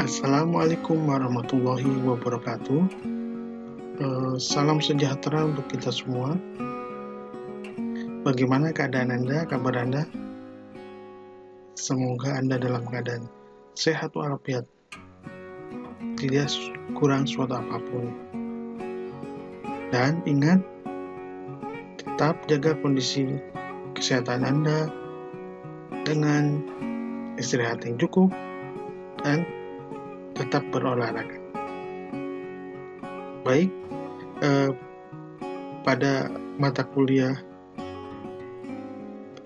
Assalamualaikum warahmatullahi wabarakatuh. Salam sejahtera untuk kita semua. Bagaimana keadaan Anda, kabar Anda? Semoga Anda dalam keadaan sehat walafiat, tidak kurang suatu apapun. Dan ingat, tetap jaga kondisi kesehatan Anda dengan istirahat yang cukup dan tetap berolahraga. Baik, pada mata kuliah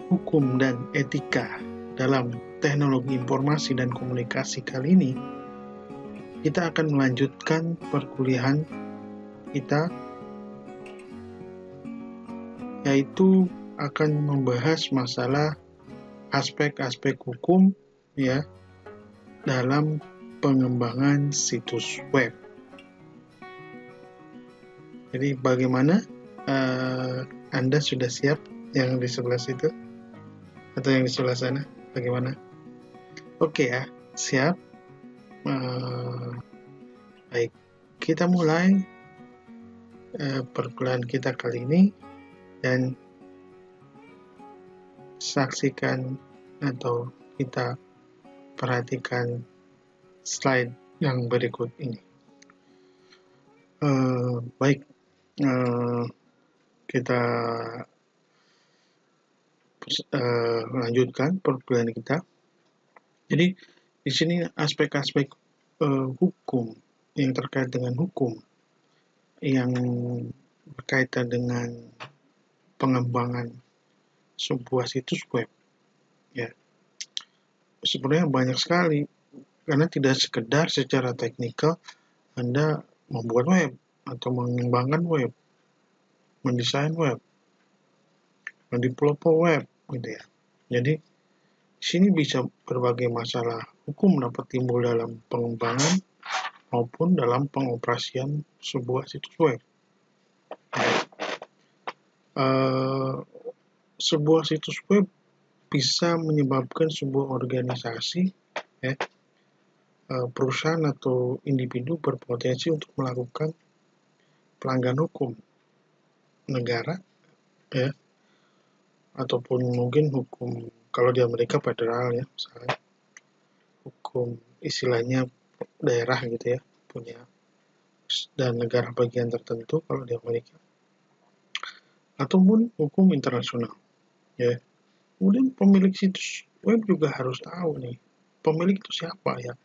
Hukum dan Etika dalam Teknologi Informasi dan Komunikasi kali ini, kita akan melanjutkan perkuliahan kita, yaitu akan membahas masalah aspek-aspek hukum ya dalam pengembangan situs web. Jadi bagaimana Anda sudah siap yang di sebelah situ atau yang di sebelah sana? Bagaimana? Oke ya, siap. Baik, kita mulai perkuliahan kita kali ini dan saksikan atau kita perhatikan slide yang berikut ini. Baik, kita lanjutkan perkuliahan kita. Jadi di sini aspek-aspek hukum yang terkait dengan hukum yang berkaitan dengan pengembangan sebuah situs web. Ya, sebenarnya banyak sekali karena tidak sekedar secara teknikal Anda membuat web atau mengembangkan web, mendesain web, mendevelop web, gitu ya. Jadi di sini bisa berbagai masalah hukum dapat timbul dalam pengembangan maupun dalam pengoperasian sebuah situs web. Sebuah situs web bisa menyebabkan sebuah organisasi, perusahaan atau individu berpotensi untuk melakukan pelanggaran hukum negara, ya, ataupun mungkin hukum kalau di Amerika federal ya, misalnya hukum istilahnya daerah gitu ya, punya dan negara bagian tertentu kalau di Amerika, ataupun hukum internasional, ya. Kemudian pemilik situs web juga harus tahu nih, pemilik itu siapa ya,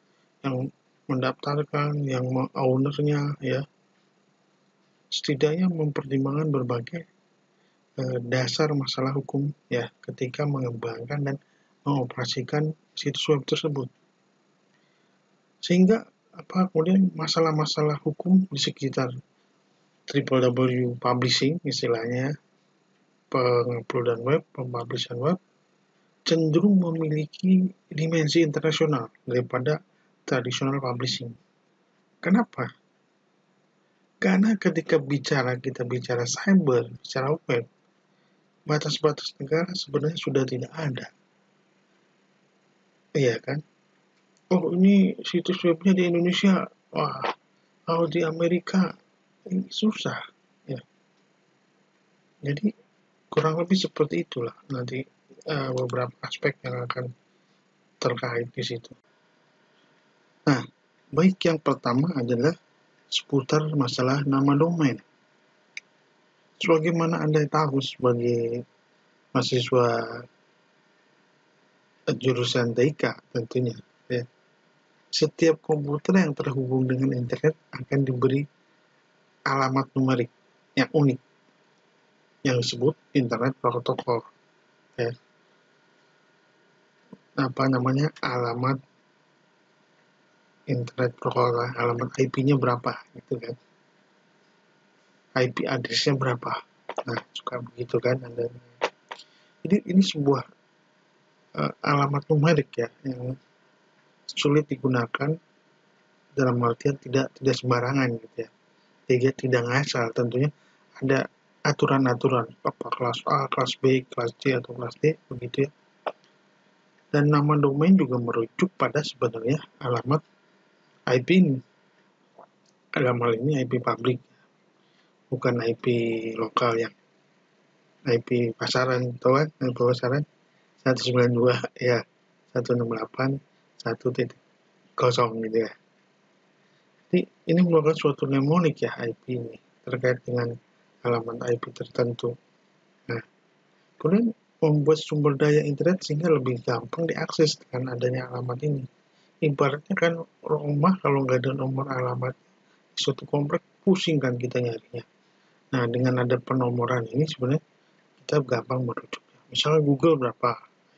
yang mendaftarkan, yang ownernya ya, setidaknya mempertimbangkan berbagai dasar masalah hukum ya ketika mengembangkan dan mengoperasikan situs web tersebut. Sehingga kemudian masalah-masalah hukum di sekitar www publishing istilahnya, penguploadan web, pempublishan web cenderung memiliki dimensi internasional daripada tradisional publishing. Kenapa? Karena ketika kita bicara cyber, bicara web, batas-batas negara sebenarnya sudah tidak ada. Iya kan? Oh, ini situs webnya di Indonesia, wah, kalau di Amerika ini susah, ya. Jadi kurang lebih seperti itulah nanti beberapa aspek yang akan terkait di situ. Nah, baik, yang pertama adalah seputar masalah nama domain. Sebagaimana Anda tahu sebagai mahasiswa jurusan TIK tentunya, ya, setiap komputer yang terhubung dengan internet akan diberi alamat numerik yang unik yang disebut internet protokol, ya. Alamat internet protokol, alamat IP-nya berapa gitu kan, IP address-nya berapa. Nah, suka begitu kan Anda. Jadi ini sebuah alamat numerik ya yang sulit digunakan dalam artian tidak sembarangan gitu ya. Tidak ngasal, tentunya ada aturan-aturan apa kelas A, kelas B, kelas C atau kelas D begitu ya. Dan nama domain juga merujuk pada sebenarnya alamat IP ini. Dalam hal ini IP publik, bukan IP lokal yang IP pasaran, tahu kan? IP pasaran 192 ya 168 1.0 gitu ya. Jadi ini merupakan suatu mnemonik ya IP ini terkait dengan halaman IP tertentu. Nah, kemudian membuat sumber daya internet sehingga lebih gampang diakses dengan adanya alamat ini. Ibaratnya kan rumah kalau nggak ada nomor alamat suatu komplek pusing kan kita nyarinya. Nah, dengan ada penomoran ini sebenarnya kita gampang merujuknya. Misalnya Google berapa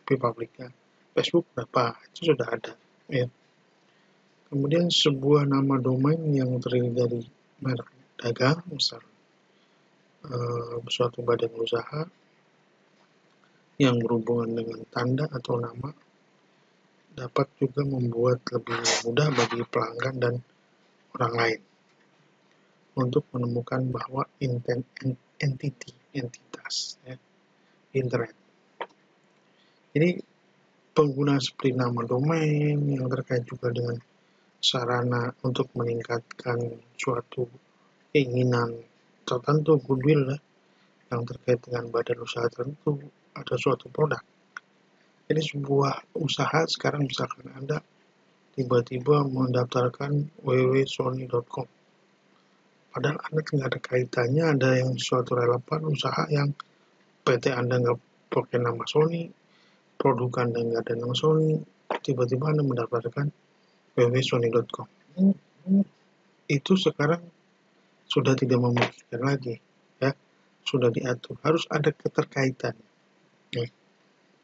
IP publiknya, Facebook berapa, itu sudah ada. Ya. Kemudian sebuah nama domain yang terdiri dari merek dagang, misalnya suatu badan usaha yang berhubungan dengan tanda atau nama, dapat juga membuat lebih mudah bagi pelanggan dan orang lain untuk menemukan bahwa entitas ya, internet. Jadi penggunaan seperti nama domain yang terkait juga dengan sarana untuk meningkatkan suatu keinginan tertentu, goodwill yang terkait dengan badan usaha tertentu atau suatu produk. Jadi sebuah usaha sekarang misalkan Anda tiba-tiba mendaftarkan www.sony.com, padahal Anda nggak ada kaitannya, ada yang suatu relevan usaha yang PT Anda nggak pakai nama Sony, produk Anda nggak ada nama Sony, tiba-tiba Anda mendaftarkan www.sony.com. Itu sekarang sudah tidak memungkinkan lagi, ya, sudah diatur, harus ada keterkaitan. Ya.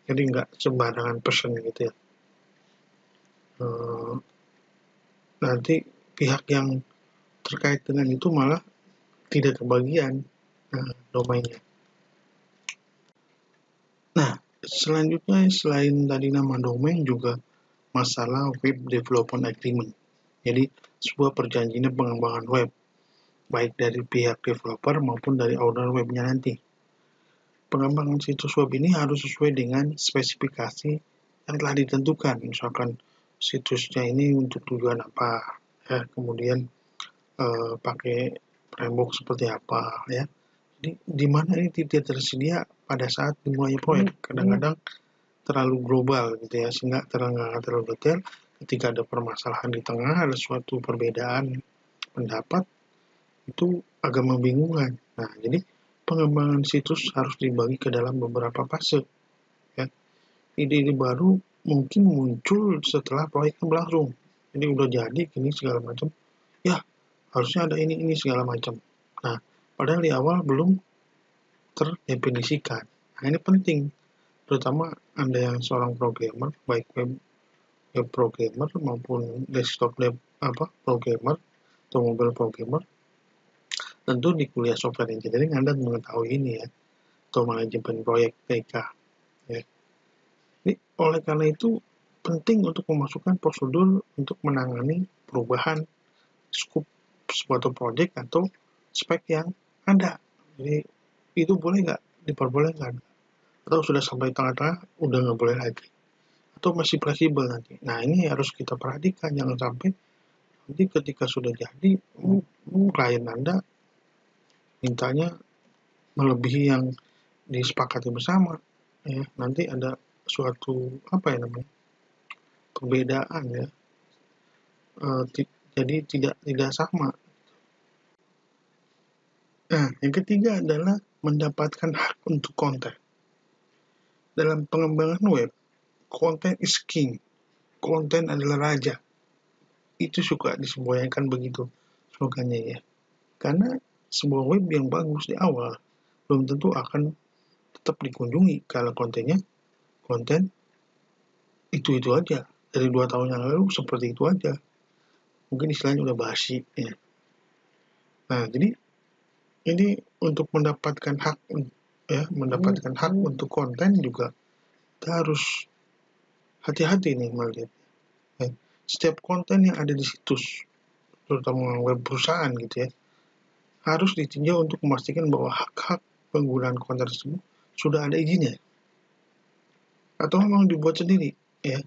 Jadi nggak sembarangan pesan gitu ya. Nanti pihak yang terkait dengan itu malah tidak kebagian domainnya. Nah, selanjutnya selain tadi nama domain juga masalah web development agreement. Jadi sebuah perjanjian pengembangan web, baik dari pihak developer maupun dari owner webnya nanti. Pengembangan situs web ini harus sesuai dengan spesifikasi yang telah ditentukan. Misalkan situsnya ini untuk tujuan apa, ya, kemudian pakai framework seperti apa, ya. Jadi di mana ini tidak tersedia pada saat dimulainya proyek. Kadang-kadang terlalu global gitu ya, sehingga terlalu detail. Ketika ada permasalahan di tengah, ada suatu perbedaan pendapat, itu agak membingungkan. Nah, jadi pengembangan situs harus dibagi ke dalam beberapa fase. Ya. Ide-ide baru mungkin muncul setelah proyeknya berlangsung. Jadi udah jadi, gini segala macam. Ya, harusnya ada ini segala macam. Nah, padahal di awal belum terdefinisikan. Nah, ini penting, terutama Anda yang seorang programmer, baik web programmer maupun desktop programmer atau mobile programmer. Tentu di kuliah software engineering Anda mengetahui ini ya, atau manajemen proyek TK. Ya. Jadi, oleh karena itu penting untuk memasukkan prosedur untuk menangani perubahan skop suatu proyek atau spek yang ada. Jadi itu boleh nggak diperbolehkan, atau sudah sampai tengah-tengah udah nggak boleh lagi, atau masih fleksibel nanti. Nah, ini harus kita perhatikan, jangan sampai nanti ketika sudah jadi klien Anda mintanya melebihi yang disepakati bersama, ya, nanti ada suatu perbedaan ya, jadi tidak sama. Nah, yang ketiga adalah mendapatkan hak untuk konten. Dalam pengembangan web, konten is king, konten adalah raja. Itu suka disemboyankan begitu slogannya ya. Karena sebuah web yang bagus di awal belum tentu akan tetap dikunjungi kalau konten itu aja. Dari 2 tahun yang lalu seperti itu aja. Mungkin istilahnya udah basi ya. Nah, jadi ini untuk mendapatkan hak untuk konten juga kita harus hati-hati nih melihat. Ya. Setiap konten yang ada di situs, terutama web perusahaan gitu ya, harus ditinjau untuk memastikan bahwa hak-hak penggunaan konten tersebut sudah ada izinnya atau memang dibuat sendiri ya.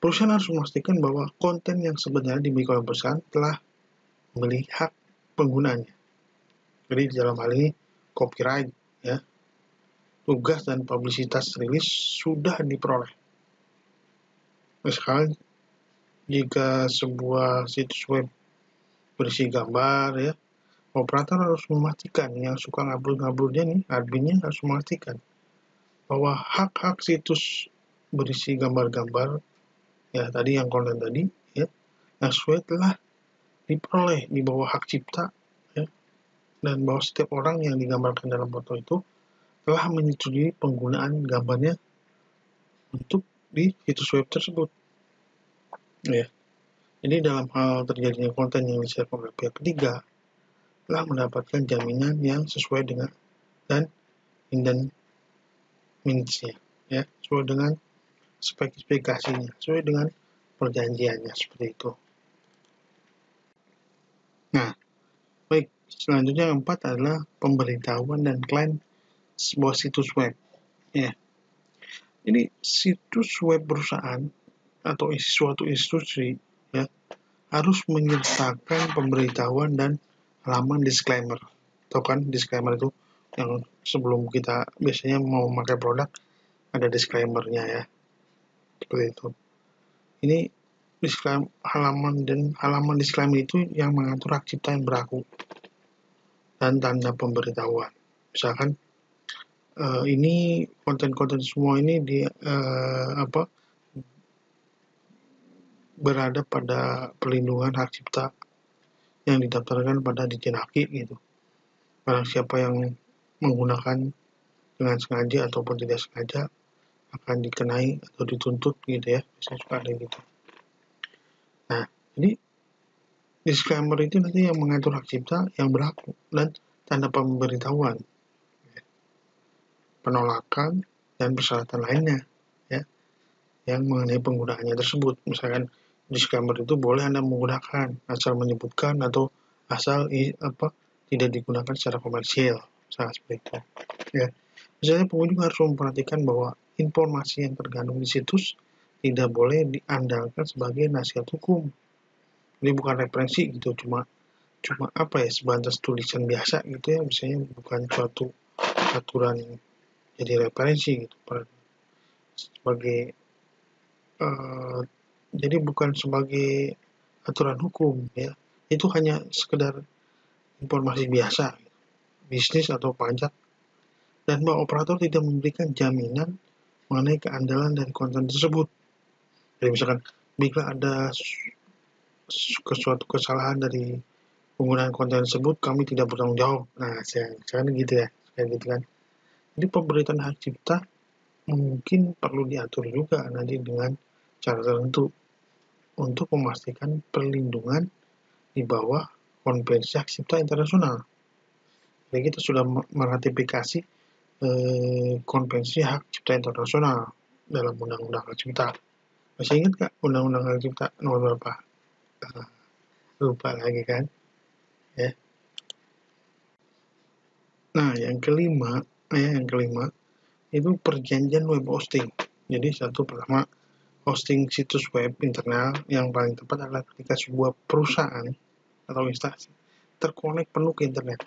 perusahaan harus memastikan bahwa konten yang sebenarnya dimiliki oleh perusahaan telah memiliki hak penggunaannya. Jadi di dalam hal ini copyright, ya, tugas dan publisitas rilis sudah diperoleh. Misalkan jika sebuah situs web berisi gambar, ya, operator harus memastikan, yang suka ngupload-nguploadnya nih, adminnya harus memastikan bahwa hak-hak situs berisi gambar-gambar, ya tadi yang konten tadi, ya, yang sesuai telah diperoleh di bawah hak cipta, ya, dan bahwa setiap orang yang digambarkan dalam foto itu telah menyetujui penggunaan gambarnya untuk di situs web tersebut. Ya. Jadi dalam hal terjadinya konten yang disiarkan oleh pihak ketiga telah mendapatkan jaminan yang sesuai dengan dan minutes-nya, ya, sesuai dengan spesifikasinya, sesuai dengan perjanjiannya, seperti itu. Nah, baik, selanjutnya yang keempat adalah pemberitahuan dan klaim sebuah situs web. Ya. Jadi situs web perusahaan atau suatu institusi, ya, harus menyertakan pemberitahuan dan halaman disclaimer. Tahu kan disclaimer itu yang sebelum kita biasanya mau memakai produk ada disclaimer-nya, ya, seperti itu. Ini halaman disclaimer itu yang mengatur hak cipta yang berlaku dan tanda pemberitahuan. Misalkan ini konten-konten semua ini berada pada perlindungan hak cipta yang didaftarkan pada Ditjen Haki, gitu. Barang siapa yang menggunakan dengan sengaja ataupun tidak sengaja akan dikenai atau dituntut, gitu, ya. Biasanya suka ada gitu. Nah, jadi disclaimer itu nanti yang mengatur hak cipta yang berlaku dan tanda pemberitahuan, penolakan dan persyaratan lainnya, ya, yang mengenai penggunaannya tersebut. Misalkan disclaimer itu boleh Anda menggunakan asal menyebutkan atau asal tidak digunakan secara komersial, misalnya seperti itu. Ya, misalnya pengunjung harus memperhatikan bahwa informasi yang terkandung di situs tidak boleh diandalkan sebagai nasihat hukum. Ini bukan referensi gitu, cuma sebatas tulisan biasa gitu, ya, misalnya bukan suatu aturan yang jadi referensi gitu, sebagai jadi bukan sebagai aturan hukum, ya, itu hanya sekedar informasi biasa, bisnis atau pajak, dan bahwa operator tidak memberikan jaminan mengenai keandalan dari konten tersebut. Jadi misalkan bila ada suatu kesalahan dari penggunaan konten tersebut, kami tidak bertanggung jawab. Nah, misalkan gitu, ya, kayak gitu kan. Jadi pemberitaan hak cipta mungkin perlu diatur juga nanti dengan cara tertentu untuk memastikan perlindungan di bawah Konvensi Hak Cipta Internasional. Jadi kita sudah meratifikasi Konvensi Hak Cipta Internasional dalam Undang-Undang Hak Cipta. Masih ingat nggak Undang-Undang Hak Cipta nomor berapa? Lupa lagi kan? Ya. Nah, yang kelima itu perjanjian web hosting. Jadi pertama, hosting situs web internal yang paling tepat adalah ketika sebuah perusahaan atau instansi terkonek penuh ke internet,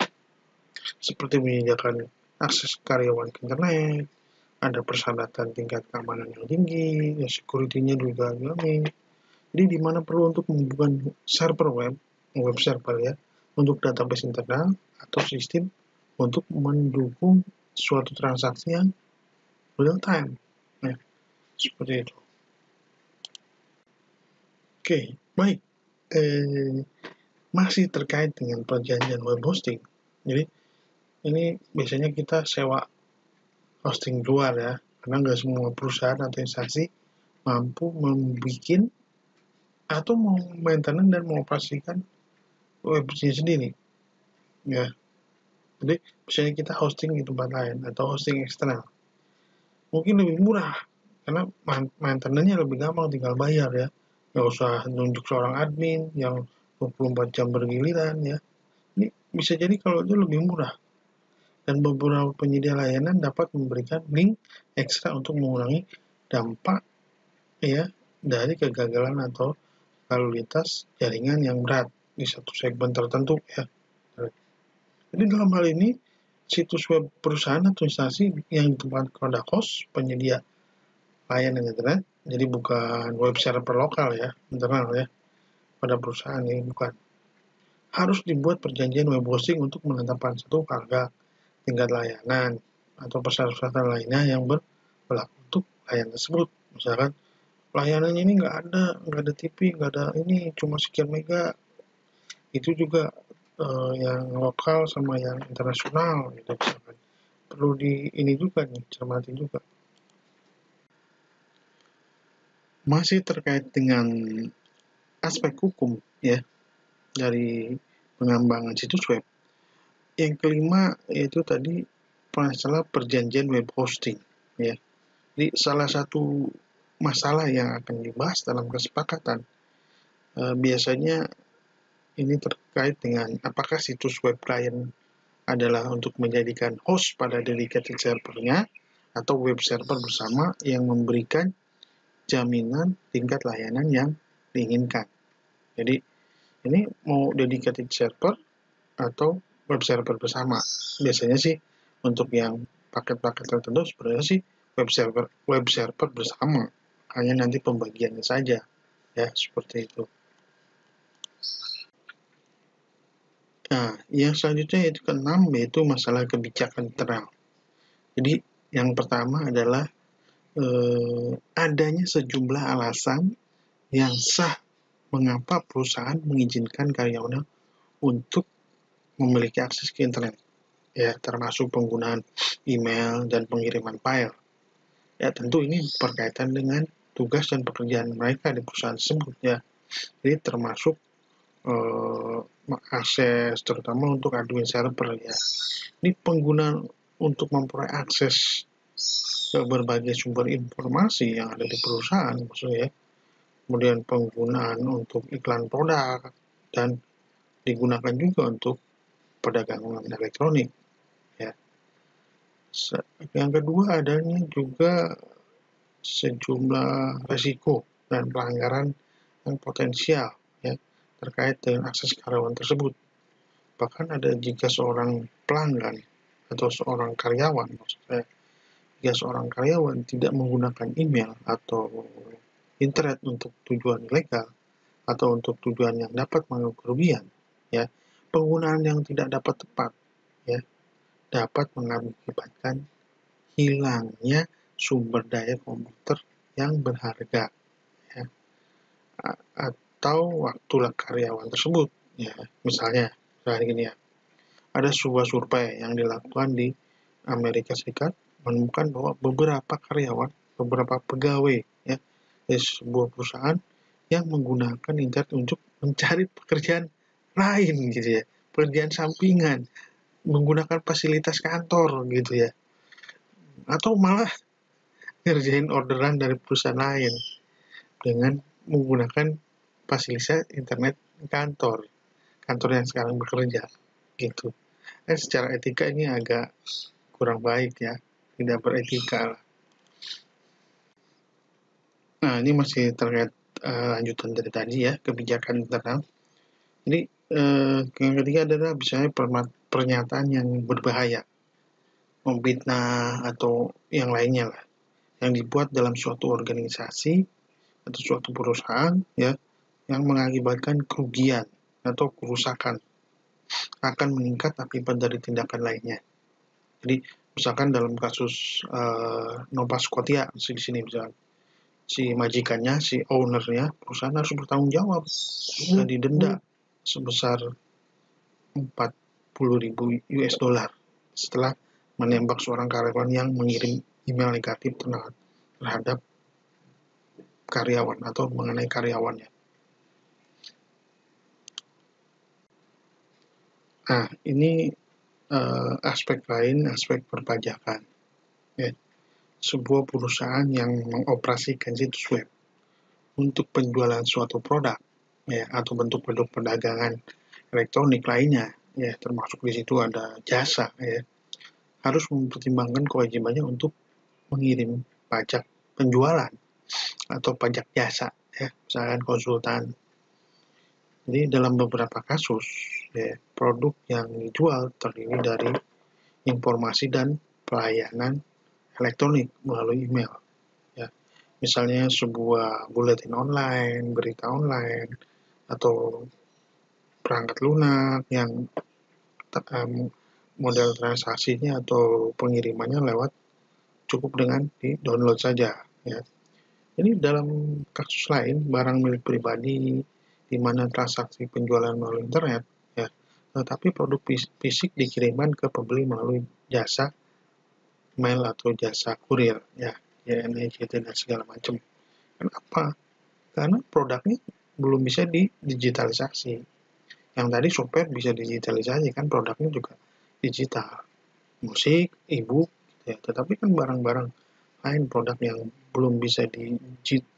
seperti menyediakan akses karyawan ke internet, ada persyaratan tingkat keamanan yang tinggi, ya, security-nya juga dijamin. Jadi di mana perlu untuk membuka server web server, ya, untuk database internal atau sistem untuk mendukung suatu transaksi yang real time, ya, seperti itu. Oke, baik. Masih terkait dengan perjanjian web hosting. Jadi ini biasanya kita sewa hosting luar, ya, karena nggak semua perusahaan atau instansi mampu membuat atau mau maintenance dan mengoperasikan webnya sendiri, ya. Jadi misalnya kita hosting di tempat lain atau hosting eksternal, mungkin lebih murah karena maintenance-nya lebih gampang, tinggal bayar, ya, nggak usah nunjuk seorang admin yang 24 jam bergiliran, ya. Ini bisa jadi kalau itu lebih murah, dan beberapa penyedia layanan dapat memberikan link ekstra untuk mengurangi dampak, ya, dari kegagalan atau lalu lintas jaringan yang berat di satu segmen tertentu ya. Jadi dalam hal ini situs web perusahaan atau instansi yang ditempatkan pada host penyedia layanan internet, jadi bukan web server lokal ya, internal ya, pada perusahaan ini bukan. Harus dibuat perjanjian web hosting untuk menetapkan satu harga, tingkat layanan, atau persyaratan lainnya yang berlaku untuk layanan tersebut. Misalkan layanannya ini nggak ada TV, nggak ada ini, cuma sekian mega. Itu juga yang lokal sama yang internasional gitu misalkan. Perlu di ini juga nih, cermati juga. Masih terkait dengan aspek hukum ya dari pengembangan situs web. Yang kelima yaitu tadi masalah perjanjian web hosting ya. Jadi salah satu masalah yang akan dibahas dalam kesepakatan biasanya ini terkait dengan apakah situs web client adalah untuk menjadikan host pada dedicated servernya atau web server bersama yang memberikan jaminan tingkat layanan yang diinginkan. Jadi ini mau dedicated server atau web server bersama. Biasanya sih untuk yang paket-paket tertentu sebenarnya sih web server bersama. Hanya nanti pembagiannya saja ya seperti itu. Nah, yang selanjutnya yaitu keenam yaitu masalah kebijakan internal. Jadi yang pertama adalah adanya sejumlah alasan yang sah mengapa perusahaan mengizinkan karyawannya untuk memiliki akses ke internet. Ya, termasuk penggunaan email dan pengiriman file. Ya, tentu ini berkaitan dengan tugas dan pekerjaan mereka di perusahaan tersebut ya. Jadi termasuk akses terutama untuk admin server ya. Ini penggunaan untuk memperoleh akses ke berbagai sumber informasi yang ada di perusahaan maksudnya ya. Kemudian penggunaan untuk iklan produk dan digunakan juga untuk perdagangan elektronik ya. Yang kedua adanya juga sejumlah risiko dan pelanggaran yang potensial ya terkait dengan akses karyawan tersebut. Bahkan ada jika seorang pelanggan atau seorang karyawan, maksudnya jika seorang karyawan tidak menggunakan email atau internet untuk tujuan ilegal atau untuk tujuan yang dapat mengalami kerugian, ya penggunaan yang tidak dapat tepat, ya dapat mengakibatkan hilangnya sumber daya komputer yang berharga, ya atau waktu karyawan tersebut, ya misalnya gini ya, ada sebuah survei yang dilakukan di Amerika Serikat menemukan bahwa beberapa pegawai ya dari sebuah perusahaan yang menggunakan internet untuk mencari pekerjaan lain gitu ya, pekerjaan sampingan, menggunakan fasilitas kantor gitu ya, atau malah ngerjain orderan dari perusahaan lain dengan menggunakan fasilitas internet kantor yang sekarang bekerja gitu. Secara etika ini agak kurang baik ya, tidak beretika lah. Nah, ini masih terkait lanjutan dari tadi ya, kebijakan internal. Jadi yang ketiga adalah misalnya pernyataan yang berbahaya, memfitnah atau yang lainnya lah, yang dibuat dalam suatu organisasi atau suatu perusahaan ya, yang mengakibatkan kerugian atau kerusakan akan meningkat akibat dari tindakan lainnya. Jadi misalkan dalam kasus Nova Scotia di sini misalkan si majikannya, si ownernya perusahaan harus bertanggung jawab dan didenda sebesar 40.000 US dollar setelah menembak seorang karyawan yang mengirim email negatif terhadap karyawan atau mengenai karyawannya. Nah, ini aspek lain, aspek perpajakan. Ya. Sebuah perusahaan yang mengoperasikan situs web untuk penjualan suatu produk ya atau bentuk produk perdagangan elektronik lainnya ya, termasuk di situ ada jasa ya, harus mempertimbangkan kewajibannya untuk mengirim pajak penjualan atau pajak jasa, ya, misalkan konsultan. Jadi dalam beberapa kasus, ya, produk yang dijual terdiri dari informasi dan pelayanan elektronik melalui email. Ya, misalnya sebuah buletin online, berita online, atau perangkat lunak yang model transaksinya atau pengirimannya lewat cukup dengan di-download saja. Ya. Jadi dalam kasus lain, barang milik pribadi di mana transaksi penjualan melalui internet, ya, tetapi produk fisik dikirimkan ke pembeli melalui jasa mail atau jasa kurir, ya, JNE, dan segala macam. Kenapa? Karena produknya belum bisa didigitalisasi. Yang tadi software bisa digitalisasi, kan produknya juga digital. Musik, e-book, ya, tetapi kan barang-barang lain produk yang belum bisa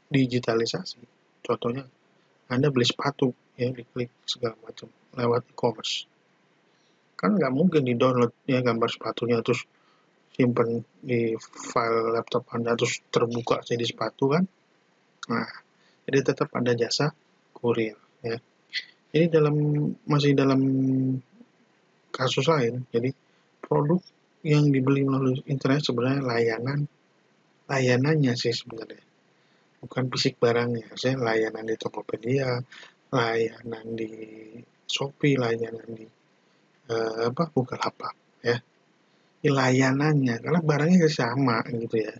digitalisasi. Contohnya, Anda beli sepatu, ya, diklik segala macam lewat e-commerce. Kan nggak mungkin di-download ya gambar sepatunya terus simpan di file laptop Anda terus terbuka jadi sepatu kan. Nah, jadi tetap ada jasa kurir, ya. Jadi masih dalam kasus lain, jadi produk yang dibeli melalui internet sebenarnya layanannya sih sebenarnya, bukan fisik barangnya. Saya layanan di Tokopedia, layanan di Shopee, layanan di Bukalapak, ya. Layanannya, karena barangnya sama gitu ya.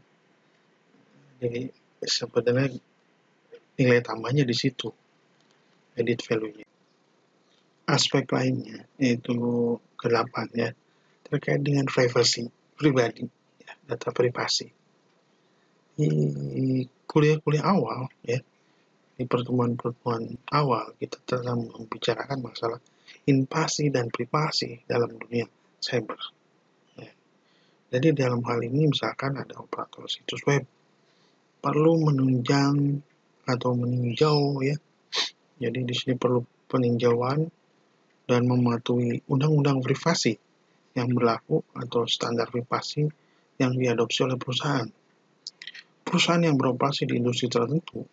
Jadi sebenarnya nilai tambahnya di situ, edit value-nya. Aspek lainnya yaitu ke-8 ya, terkait dengan privacy pribadi, ya, data privasi. Di kuliah-kuliah awal ya, di pertemuan-pertemuan awal kita telah membicarakan masalah invasi dan privasi dalam dunia cyber. Ya. Jadi dalam hal ini misalkan ada operator situs web perlu menunjang atau meninjau ya. Jadi di sini perlu peninjauan dan mematuhi undang-undang privasi yang berlaku atau standar privasi yang diadopsi oleh perusahaan. Perusahaan yang beroperasi di industri tertentu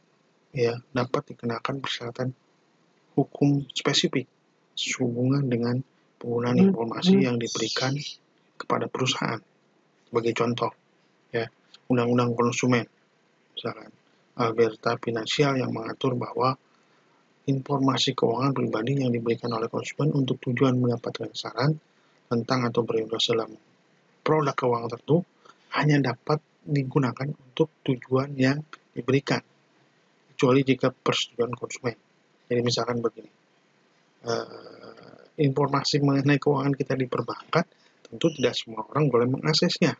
ya dapat dikenakan persyaratan hukum spesifik sehubungan dengan penggunaan informasi yang diberikan kepada perusahaan. Sebagai contoh, ya, Undang-Undang Konsumen, misalkan Alberta Finansial yang mengatur bahwa informasi keuangan pribadi yang diberikan oleh konsumen untuk tujuan mendapatkan saran tentang atau berinvestasi dalam produk keuangan tertentu hanya dapat digunakan untuk tujuan yang diberikan, kecuali jika persetujuan konsumen. Jadi misalkan begini, informasi mengenai keuangan kita di perbankan tentu tidak semua orang boleh mengaksesnya,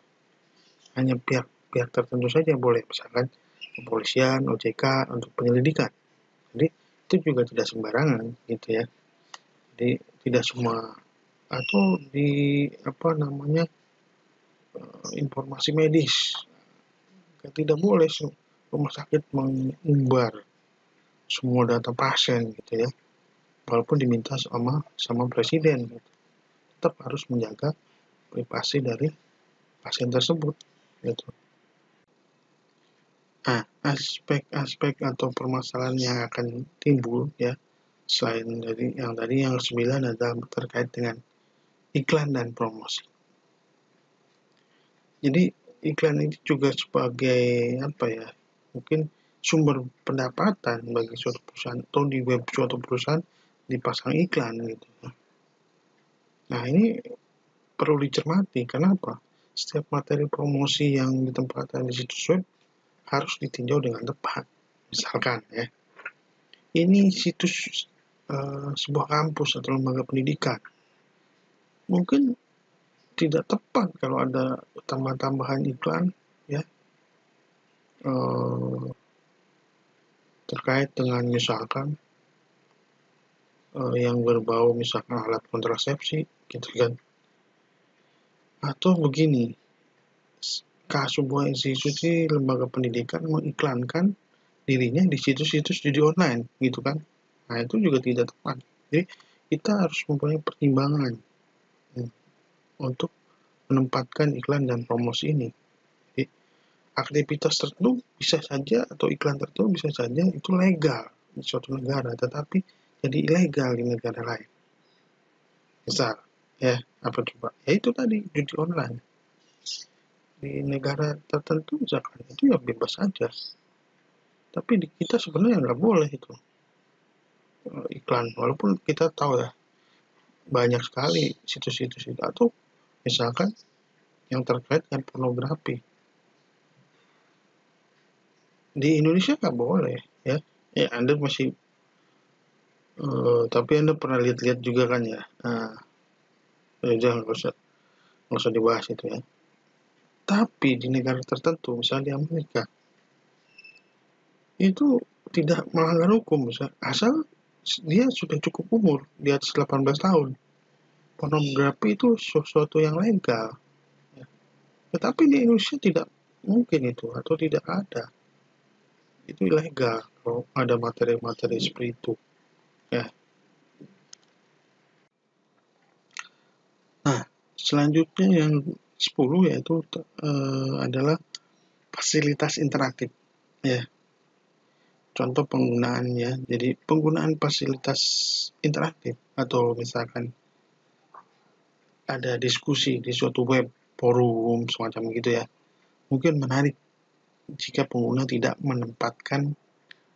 hanya pihak tertentu saja boleh, misalkan kepolisian, OJK untuk penyelidikan. Jadi itu juga tidak sembarangan gitu ya. Jadi tidak semua atau di informasi medis tidak boleh rumah sakit mengumbar semua data pasien gitu ya, walaupun diminta sama presiden gitu. Tetap harus menjaga privasi dari pasien tersebut gitu. Nah, aspek-aspek atau permasalahan yang akan timbul ya selain dari yang tadi, yang ke-9 adalah terkait dengan iklan dan promosi. Jadi iklan ini juga sebagai mungkin sumber pendapatan bagi suatu perusahaan, atau di web suatu perusahaan dipasang iklan gitu. Nah, ini perlu dicermati. Kenapa? Setiap materi promosi yang ditempatkan di situs web harus ditinjau dengan tepat. Misalkan ya, ini situs sebuah kampus atau lembaga pendidikan. Mungkin tidak tepat kalau ada tambahan iklan ya terkait dengan misalkan yang berbau misalkan alat kontrasepsi gitu kan. Atau begini, sebuah institusi lembaga pendidikan mengiklankan dirinya di situs-situs judi online gitu kan. Nah, itu juga tidak tepat. Jadi kita harus mempunyai pertimbangan untuk menempatkan iklan dan promosi ini. Jadi aktivitas tertentu bisa saja atau iklan tertentu bisa saja itu legal di suatu negara, tetapi jadi ilegal di negara lain. Misal, ya apa coba? Ya itu tadi judi online. Di negara tertentu misalkan itu ya bebas saja. Tapi di kita sebenarnya nggak boleh itu iklan, walaupun kita tahu ya banyak sekali situs-situs itu, atau misalkan yang terkait dengan pornografi. Di Indonesia nggak boleh, ya. Ya, Anda masih, tapi Anda pernah lihat-lihat juga kan ya. Nah, jangan nggak usah dibahas itu ya. Tapi di negara tertentu, misalnya di Amerika, itu tidak melanggar hukum, asal dia sudah cukup umur di atas 18 tahun. Pornografi itu sesuatu yang legal. Ya. Tetapi di Indonesia tidak mungkin itu, atau tidak ada. Itu ilegal kalau ada materi-materi seperti itu. Ya. Nah, selanjutnya yang 10 yaitu adalah fasilitas interaktif. Ya. Contoh penggunaannya, jadi penggunaan fasilitas interaktif atau misalkan ada diskusi di suatu web, forum, semacam gitu ya. Mungkin menarik jika pengguna tidak menempatkan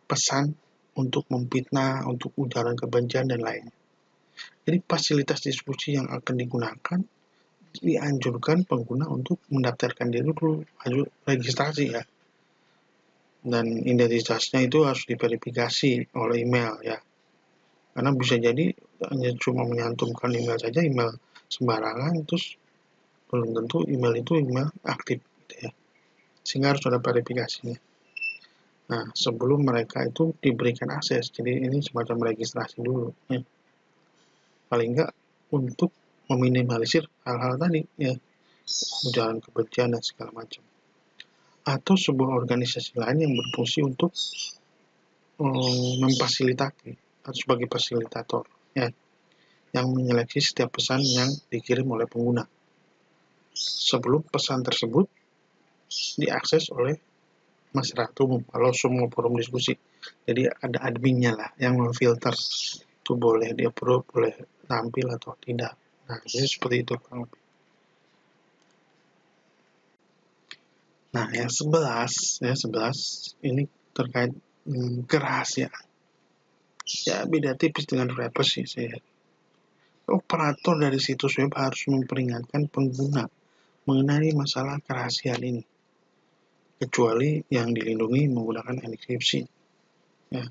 pesan untuk memfitnah, untuk ujaran kebencian dan lainnya. Jadi fasilitas diskusi yang akan digunakan dianjurkan pengguna untuk mendaftarkan diri dulu, registrasi ya. Dan identitasnya itu harus diverifikasi oleh email ya. Karena bisa jadi hanya cuma menyantumkan email saja, email sembarangan, terus belum tentu email itu email aktif gitu ya. Sehingga harus ada verifikasinya. Nah, sebelum mereka itu diberikan akses, jadi ini semacam registrasi dulu ya. Paling enggak untuk meminimalisir hal-hal tadi ya, ujaran kebencian dan segala macam. Atau sebuah organisasi lain yang berfungsi untuk memfasilitasi atau sebagai fasilitator ya, yang menyeleksi setiap pesan yang dikirim oleh pengguna sebelum pesan tersebut diakses oleh masyarakat umum. Kalau semua forum diskusi, jadi ada adminnya lah yang memfilter itu boleh di approve, boleh tampil atau tidak. Nah, jadi seperti itu. Nah, yang 11 ini terkait kerahasiaan. Ya, beda tipis dengan privacy sih. Operator dari situs web harus memperingatkan pengguna mengenai masalah kerahasiaan ini, kecuali yang dilindungi menggunakan enkripsi. Ya.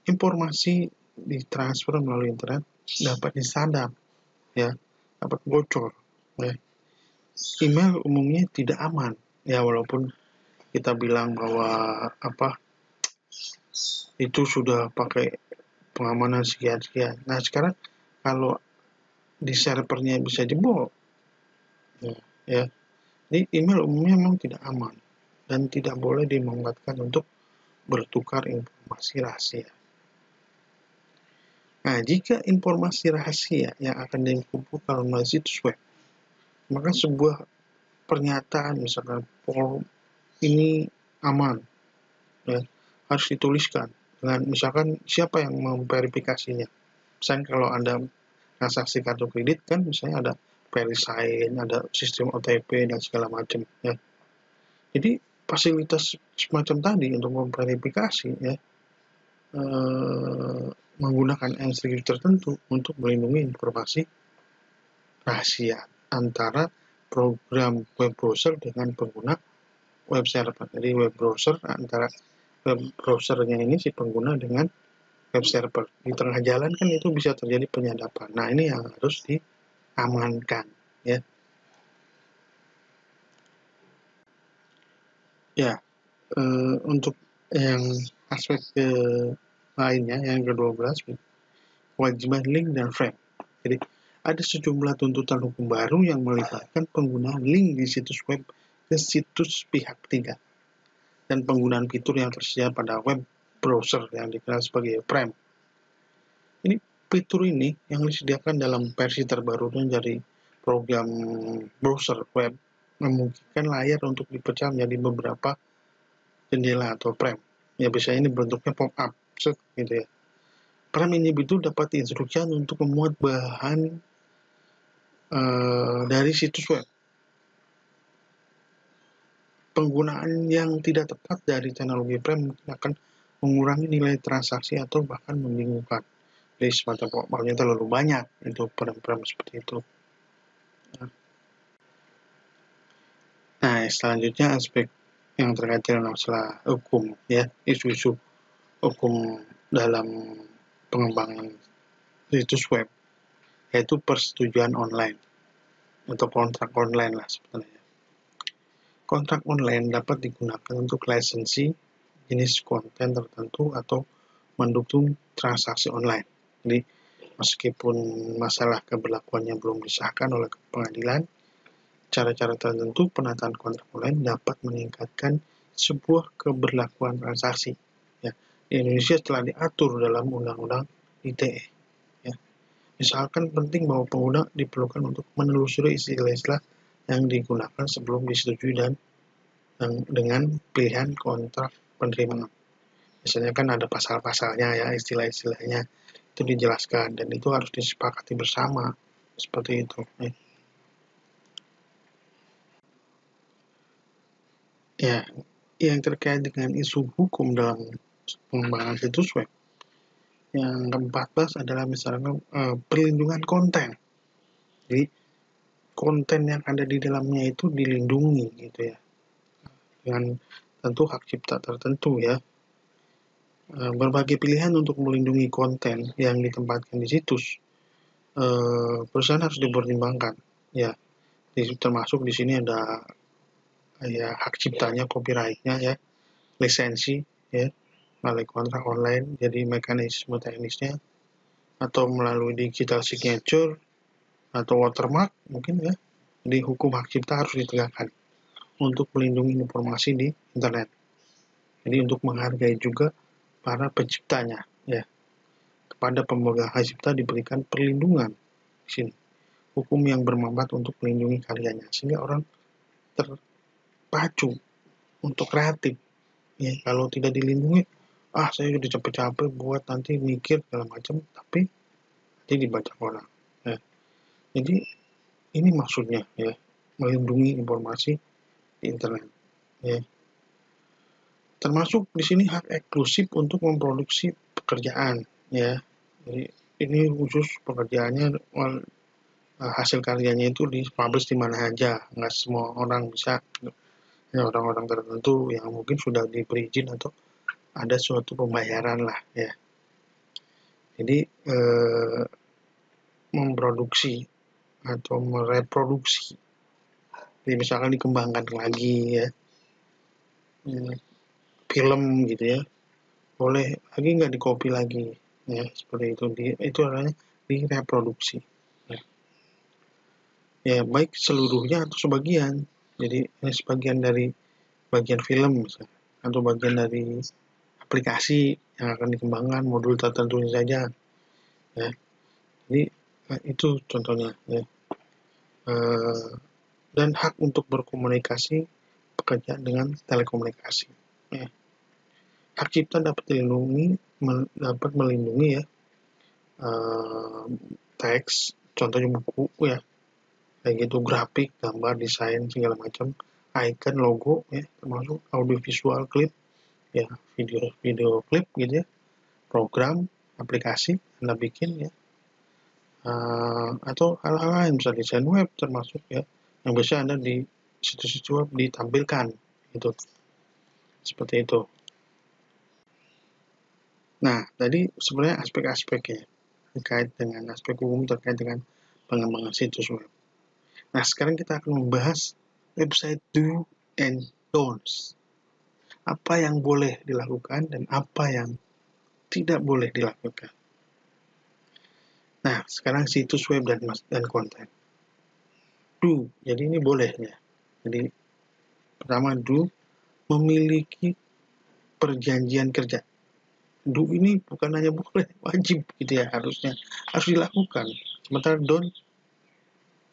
Informasi ditransfer melalui internet dapat disadap, ya, dapat bocor. Ya. Email umumnya tidak aman, ya walaupun kita bilang bahwa itu sudah pakai pengamanan sekian-sekian. Nah, sekarang kalau di servernya bisa jebol, ya, jadi email umumnya memang tidak aman dan tidak boleh dimanfaatkan untuk bertukar informasi rahasia. Nah, jika informasi rahasia yang akan dikumpulkan melalui situs web, maka sebuah pernyataan misalkan form ini aman, ya, harus dituliskan dengan misalkan siapa yang memverifikasinya. Misalnya kalau Anda transaksi kartu kredit kan misalnya ada VeriSign, ada sistem OTP dan segala macam ya. Jadi fasilitas semacam tadi untuk memverifikasi ya, menggunakan enkripsi tertentu untuk melindungi informasi rahasia antara program web browser dengan pengguna web server. Jadi web browser antara web browsernya ini si pengguna dengan web server. Di tengah jalan kan itu bisa terjadi penyadapan. Nah, ini yang harus diamankan ya. Ya, untuk yang aspek lainnya yang ke-12, kewajiban link dan frame. Jadi ada sejumlah tuntutan hukum baru yang melibatkan penggunaan link di situs web ke situs pihak ketiga dan penggunaan fitur yang tersedia pada web browser yang dikenal sebagai frame. Ini fitur ini yang disediakan dalam versi terbaru dari program browser web memungkinkan layar untuk dipecah menjadi beberapa jendela atau frame. Ya, biasanya ini bentuknya pop-up, gitu ya. Frame ini itu dapat diinstruksikan untuk memuat bahan dari situs web. Penggunaan yang tidak tepat dari teknologi frame mungkin akan mengurangi nilai transaksi atau bahkan membingungkan. Jadi semacam pop-up-nya terlalu banyak itu frame-frame seperti itu. Nah, selanjutnya aspek yang terkait dengan masalah hukum, ya, isu-isu hukum dalam pengembangan situs web, yaitu persetujuan online atau kontrak online lah sebenarnya. Kontrak online dapat digunakan untuk lisensi jenis konten tertentu atau mendukung transaksi online. Jadi, meskipun masalah keberlakuannya belum disahkan oleh pengadilan, cara-cara tertentu penataan kontrak online dapat meningkatkan sebuah keberlakuan transaksi. Ya, di Indonesia telah diatur dalam Undang-Undang ITE. Ya. Misalkan penting bahwa pengguna diperlukan untuk menelusuri istilah-istilah yang digunakan sebelum disetujui dan dengan pilihan kontrak penerimaan. Biasanya kan ada pasal-pasalnya ya, istilah-istilahnya itu dijelaskan dan itu harus disepakati bersama seperti itu. Ya, yang terkait dengan isu hukum dalam pengembangan situs web. Yang ke-14 adalah misalnya perlindungan konten. Jadi konten yang ada di dalamnya itu dilindungi gitu ya. Dengan tentu hak cipta tertentu ya. Berbagai pilihan untuk melindungi konten yang ditempatkan di situs. Perusahaan harus dipertimbangkan ya. Termasuk di sini ada ya hak ciptanya, copyright-nya ya, lisensi ya, melalui kontrak online, jadi mekanisme teknisnya atau melalui digital signature atau watermark mungkin ya. Jadi hukum hak cipta harus ditegakkan untuk melindungi informasi di internet. Jadi untuk menghargai juga para penciptanya ya. Kepada pemegang hak cipta diberikan perlindungan di sini. Hukum yang bermanfaat untuk melindungi karyanya sehingga orang terpacu untuk kreatif. Ya, kalau tidak dilindungi, saya udah capek-capek buat nanti mikir segala macam, tapi nanti dibaca orang. Ya. Jadi ini maksudnya ya, melindungi informasi di internet. Ya. Termasuk di sini hak eksklusif untuk memproduksi pekerjaan. Ya. Jadi ini khusus pekerjaannya hasil karyanya itu dipublish di mana aja, nggak semua orang bisa. Ya, orang-orang tertentu yang mungkin sudah diberi izin atau ada suatu pembayaran lah ya. Jadi memproduksi atau mereproduksi, jadi misalkan dikembangkan lagi ya, film gitu ya, boleh lagi nggak dikopi lagi ya, seperti itu. Itu namanya direproduksi ya, baik seluruhnya atau sebagian. Jadi ini sebagian dari bagian film misalnya, atau bagian dari aplikasi yang akan dikembangkan, modul tertentu saja ya. Jadi itu contohnya ya. Dan hak untuk berkomunikasi pekerja dengan telekomunikasi ya. Hak cipta dapat melindungi ya, teks, contohnya buku ya, kayak gitu, grafik, gambar, desain segala macam, icon, logo ya, termasuk audiovisual klip ya, video klip gitu ya, program, aplikasi Anda bikin ya, atau hal-hal lain, misalnya desain web termasuk ya, yang biasa Anda di situs-situs web ditampilkan gitu, seperti itu. Nah, tadi sebenarnya aspek-aspeknya terkait dengan aspek hukum terkait dengan pengembangan situs web. Nah, sekarang kita akan membahas website do and don'ts. Apa yang boleh dilakukan dan apa yang tidak boleh dilakukan. Nah, sekarang situs web dan konten. Do, jadi ini boleh ya. Jadi pertama do, memiliki perjanjian kerja. Do ini bukan hanya boleh, wajib gitu ya, harus dilakukan. Sementara don't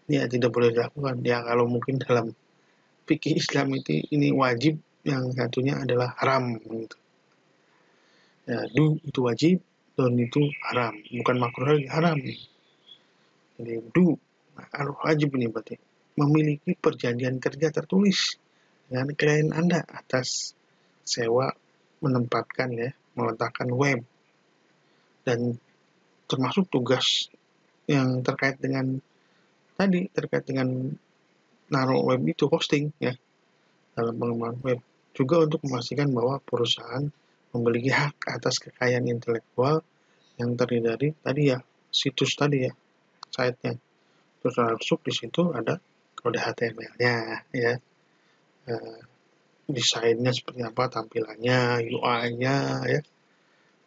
ya tidak boleh dilakukan ya, kalau mungkin dalam fikih Islam itu ini wajib, yang satunya adalah haram gitu. Ya, do itu wajib, don itu haram, bukan makruh lagi, haram. Jadi do harus wajib ini berarti memiliki perjanjian kerja tertulis dengan klien Anda atas sewa menempatkan ya, meletakkan web, dan termasuk tugas yang terkait dengan naruh web itu, hosting ya, dalam pengembangan web, juga untuk memastikan bahwa perusahaan memiliki hak atas kekayaan intelektual yang terdiri dari tadi ya, situs tadi ya, site-nya. Terus masuk di situ ada kode HTML-nya ya, desainnya seperti apa, tampilannya, UI-nya ya.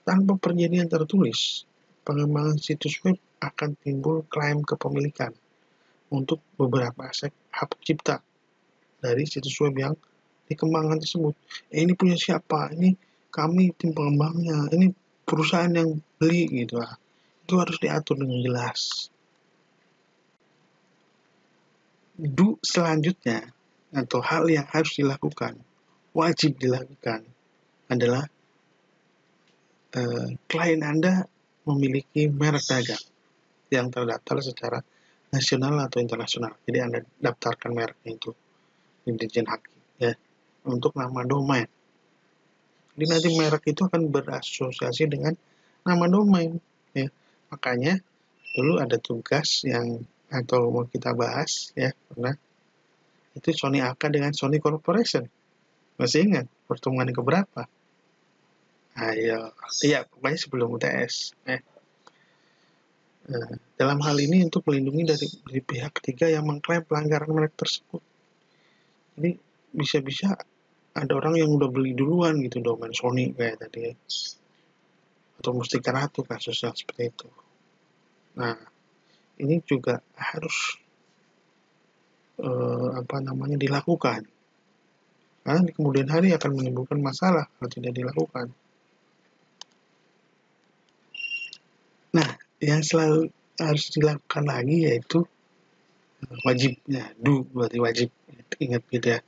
Tanpa perjanjian tertulis, pengembangan situs web akan timbul klaim kepemilikan untuk beberapa aset hak cipta dari situs web yang dikembangkan tersebut. Ini punya siapa? Ini kami tim pengembangnya. Ini perusahaan yang beli gitu lah. Itu harus diatur dengan jelas. Selanjutnya atau hal yang harus dilakukan, wajib dilakukan adalah klien Anda memiliki merek dagang yang terdaftar secara nasional atau internasional. Jadi Anda daftarkan mereknya itu di Dirjen Haki ya, untuk nama domain. Jadi nanti merek itu akan berasosiasi dengan nama domain ya. Makanya dulu ada tugas yang atau mau kita bahas ya, karena itu Sony AK dengan Sony Corporation. Masih ingat pertemuan yang keberapa? Ayo, iya pokoknya sebelum UTS. Dalam hal ini untuk melindungi dari pihak ketiga yang mengklaim pelanggaran merek tersebut. Jadi bisa-bisa ada orang yang udah beli duluan gitu domain Sony kayak tadi ya. Atau Mustika Ratu kasusnya seperti itu. Nah, ini juga harus dilakukan. Karena di kemudian hari akan menimbulkan masalah kalau tidak dilakukan. Nah, yang selalu harus dilakukan lagi yaitu wajibnya, berarti wajib. Ingat gitu ya.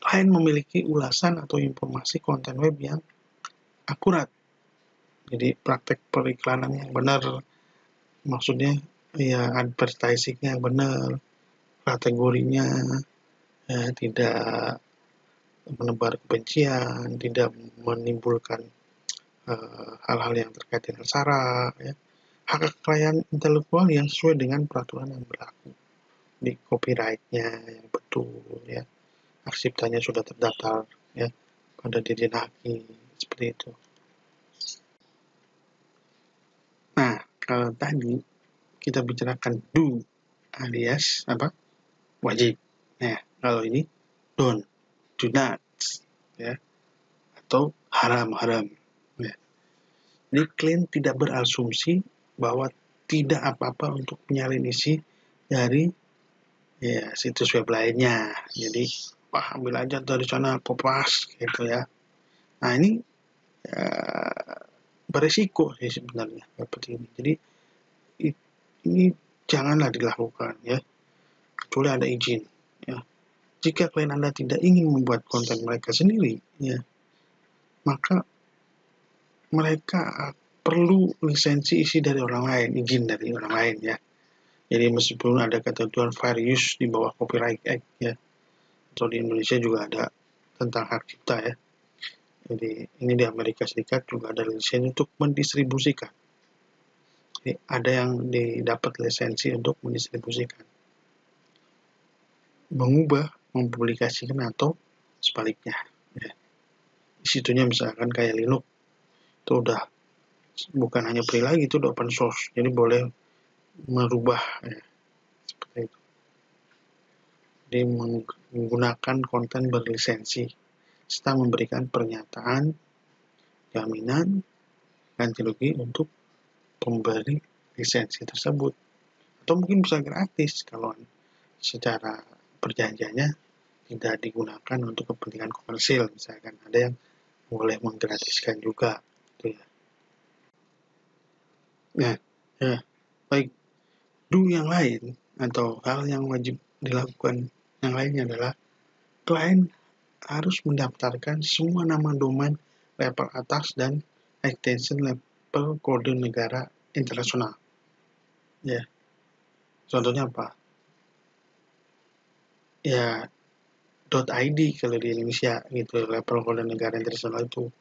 Klien memiliki ulasan atau informasi konten web yang akurat. Jadi praktek periklanan yang benar, maksudnya ya advertising-nya yang benar, kategorinya ya, tidak menebar kebencian, tidak menimbulkan hal-hal yang terkait dengan sara, ya. Hak kekayaan intelektual yang sesuai dengan peraturan yang berlaku. Di copyright-nya yang betul, ya. Hak ciptanya sudah terdaftar, ya, pada Dirjen Haki, seperti itu. Nah, kalau tadi kita bicarakan do alias apa? Wajib. Nah, kalau ini don't, do not, ya, atau haram. Ya. Jadi klien tidak berasumsi bahwa tidak apa-apa untuk menyalin isi dari ya situs web lainnya. Jadi ambil aja dari sana kopas gitu ya. Nah ini beresiko sih sebenarnya seperti ini. Jadi ini janganlah dilakukan ya, kecuali ada izin ya. Jika klien Anda tidak ingin membuat konten mereka sendiri ya, maka mereka perlu lisensi isi dari orang lain, izin dari orang lain ya. Jadi meskipun ada ketentuan fair use di bawah Copyright Act ya, atau di Indonesia juga ada tentang hak cipta ya. Jadi ini di Amerika Serikat juga ada lisensi untuk mendistribusikan. Jadi ada yang didapat lisensi untuk mendistribusikan, mengubah, mempublikasikan atau sebaliknya. Ya. Di situnya misalkan kayak Linux itu udah bukan hanya free lagi, itu udah open source, jadi boleh merubah ya, seperti itu. Jadi menggunakan konten berlisensi serta memberikan pernyataan jaminan ganti rugi untuk pemberi lisensi tersebut, atau mungkin bisa gratis kalau secara perjanjiannya tidak digunakan untuk kepentingan komersil, misalkan ada yang boleh menggratiskan juga gitu ya. Nah, ya, baik. Do yang lain atau hal yang wajib dilakukan yang lainnya adalah klien harus mendaftarkan semua nama domain level atas dan extension level kode negara internasional. Ya, contohnya apa? Ya, .id kalau di Indonesia gitu, level kode negara internasional itu.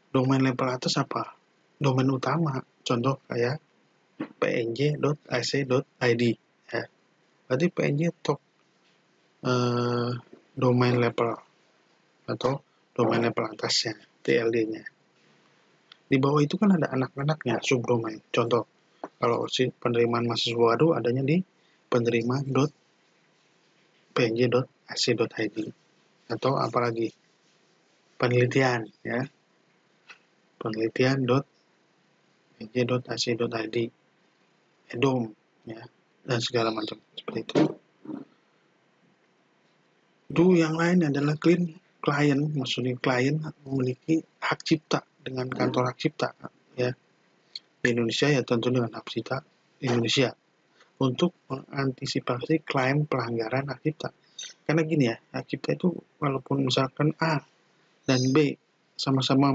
Domain level atas apa? Domain utama, contoh kayak pnj.ac.id. Ya, berarti pnj top domain level atau domain level atasnya, TLD-nya. Di bawah itu kan ada anak-anaknya, subdomain. Contoh, kalau si penerimaan mahasiswa baru adanya di penerima.pnj.ac.id atau apalagi penelitian ya, penelitian.pnj.ac.id, edom ya, dan segala macam seperti itu. Yang lain adalah klien, maksudnya klien memiliki hak cipta dengan kantor hak cipta ya. Di Indonesia ya tentu dengan hak cipta Indonesia untuk mengantisipasi klaim pelanggaran hak cipta. Karena gini ya, hak cipta itu walaupun misalkan A dan B sama-sama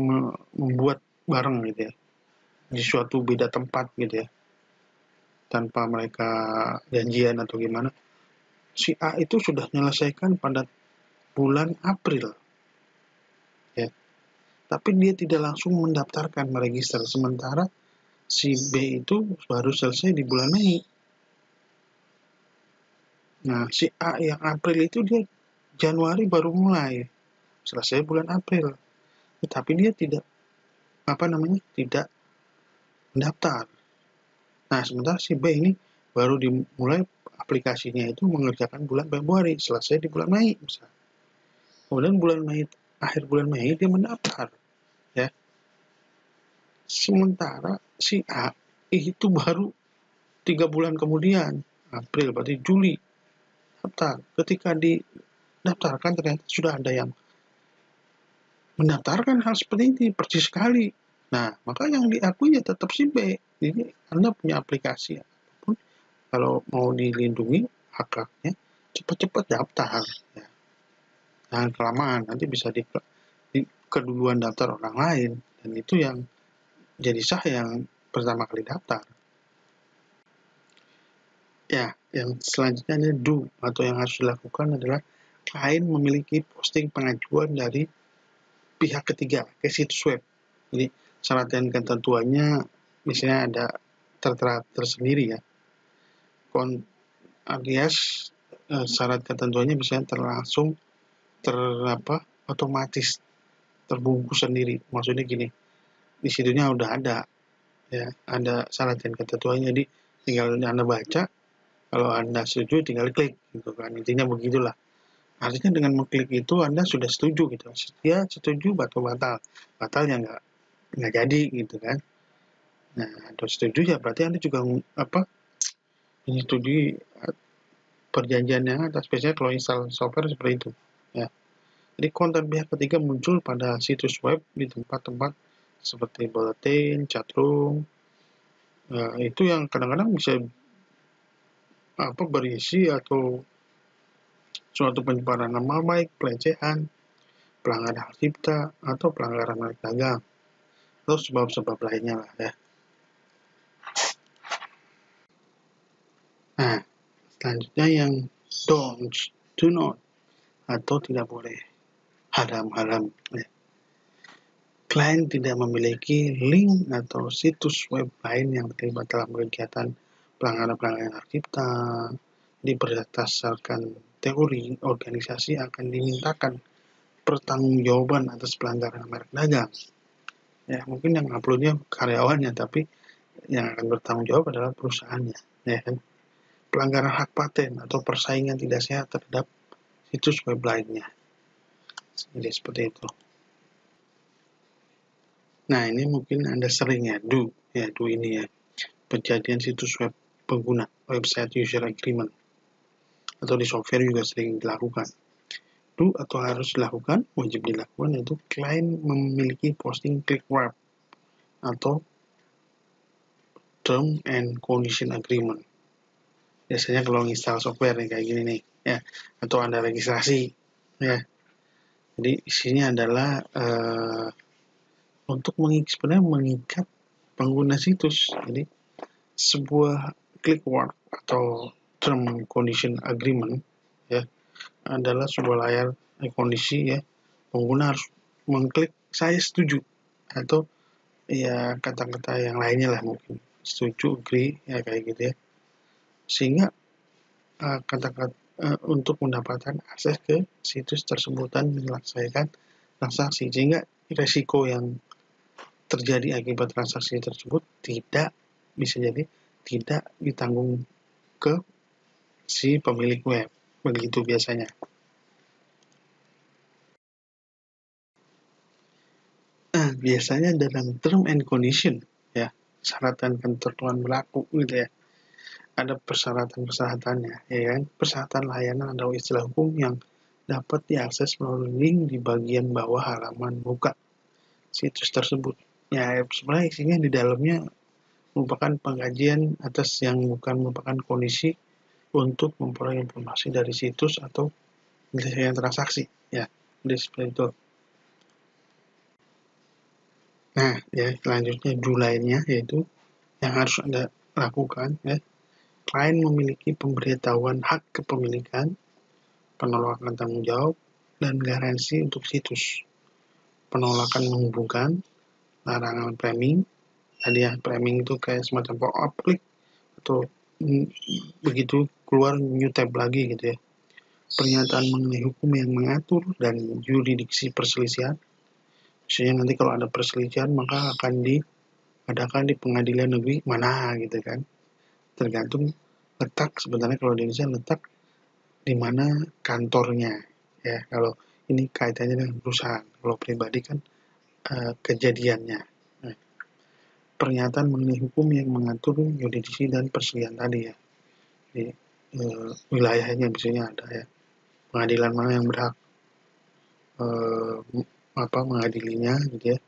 membuat bareng gitu ya, di suatu beda tempat gitu ya, tanpa mereka janjian atau gimana, si A itu sudah menyelesaikan pada bulan April ya, tapi dia tidak langsung mendaftarkan meregister, sementara si B itu baru selesai di bulan Mei. Nah, si A yang April itu dia Januari baru mulai, selesai bulan April, tapi dia tidak tidak mendaftar. Nah, sementara si B ini baru dimulai aplikasinya itu mengerjakan bulan Februari, selesai di bulan Mei misalnya. Kemudian akhir bulan Mei dia mendaftar ya. Sementara si A itu baru 3 bulan kemudian, April berarti Juli daftar. Ketika didaftarkan ternyata sudah ada yang mendaftarkan hal seperti ini persis sekali. Nah, maka yang diakui ya tetap si B. Jadi Anda punya aplikasi apapun, kalau mau dilindungi hak-haknya, cepat-cepat daftar. Ya. Jangan kelamaan, nanti bisa di keduluan daftar orang lain. Dan itu yang jadi sah yang pertama kali daftar. Ya, yang selanjutnya ada do atau yang harus dilakukan adalah klien memiliki posting pengajuan dari pihak ketiga ke situs web. Jadi syarat dan ketentuannya misalnya ada tertera tersendiri ya. Alias syarat ketentuannya misalnya langsung otomatis terbungkus sendiri. Maksudnya gini, di situnya udah ada ya, ada syarat dan ketentuannya, jadi tinggal Anda baca, kalau Anda setuju tinggal klik gitu kan, intinya begitulah. Artinya dengan mengklik itu Anda sudah setuju gitu. Ya setuju atau batal ya nggak jadi gitu kan. Nah, atau setuju ya berarti Anda juga menyetujui perjanjiannya atas, biasanya kalau install software seperti itu ya. Jadi konten pihak ketiga muncul pada situs web di tempat-tempat seperti bulletin, chatroom, itu yang kadang-kadang bisa berisi atau suatu pencemaran nama baik, pelecehan, pelanggaran hak cipta, atau pelanggaran hak dagang, atau sebab-sebab lainnya lah ya. Nah, selanjutnya yang do not atau tidak boleh, haram ya. Klien tidak memiliki link atau situs web lain yang terlibat dalam kegiatan pelanggaran hak cipta. Jadi berdasarkan teori, organisasi akan dimintakan pertanggungjawaban atas pelanggaran merek dagang. Ya, mungkin yang uploadnya karyawannya, tapi yang akan bertanggung jawab adalah perusahaannya. Ya kan? Pelanggaran hak paten atau persaingan tidak sehat terhadap situs web lainnya. Jadi seperti itu. Nah, ini mungkin Anda sering ya, do ini ya. Penjadian situs web pengguna, website user agreement. Atau di software juga sering dilakukan. Do atau harus dilakukan, wajib dilakukan, yaitu klien memiliki posting click wrap atau term and condition agreement. Biasanya kalau install software nih kayak gini nih ya, atau Anda registrasi ya. Jadi isinya adalah untuk sebenarnya mengikat pengguna situs. Jadi sebuah click word atau term condition agreement ya adalah sebuah layar kondisi ya pengguna harus mengklik saya setuju atau ya kata-kata yang lainnya lah mungkin setuju agree ya kayak gitu ya sehingga kata-kata untuk mendapatkan akses ke situs tersebut dan menyelesaikan transaksi sehingga resiko yang terjadi akibat transaksi tersebut bisa jadi tidak ditanggung ke si pemilik web begitu biasanya. Nah, biasanya dalam term and condition ya syarat dan ketentuan berlaku gitu ya ada persyaratan-persyaratannya ya kan persyaratan layanan atau istilah hukum yang dapat diakses melalui link di bagian bawah halaman buka situs tersebut ya sebenarnya isinya di dalamnya merupakan pengkajian atas yang bukan merupakan kondisi untuk memperoleh informasi dari situs atau menyelesaikan transaksi ya jadi seperti itu. Nah ya selanjutnya lainnya yaitu yang harus Anda lakukan ya klien memiliki pemberitahuan hak kepemilikan penolakan tanggung jawab dan garansi untuk situs penolakan menghubungkan larangan framing tadi ya framing itu kayak semacam pop-up klik atau begitu keluar new tab lagi gitu ya pernyataan mengenai hukum yang mengatur dan yurisdiksi perselisihan misalnya nanti kalau ada perselisihan maka akan diadakan di pengadilan negeri mana gitu kan tergantung letak sebenarnya kalau di Indonesia letak di mana kantornya ya kalau ini kaitannya dengan perusahaan kalau pribadi kan kejadiannya pernyataan mengenai hukum yang mengatur yurisdiksi dan perselisihan tadi ya di wilayahnya biasanya ada ya pengadilan mana yang berhak mengadilinya gitu ya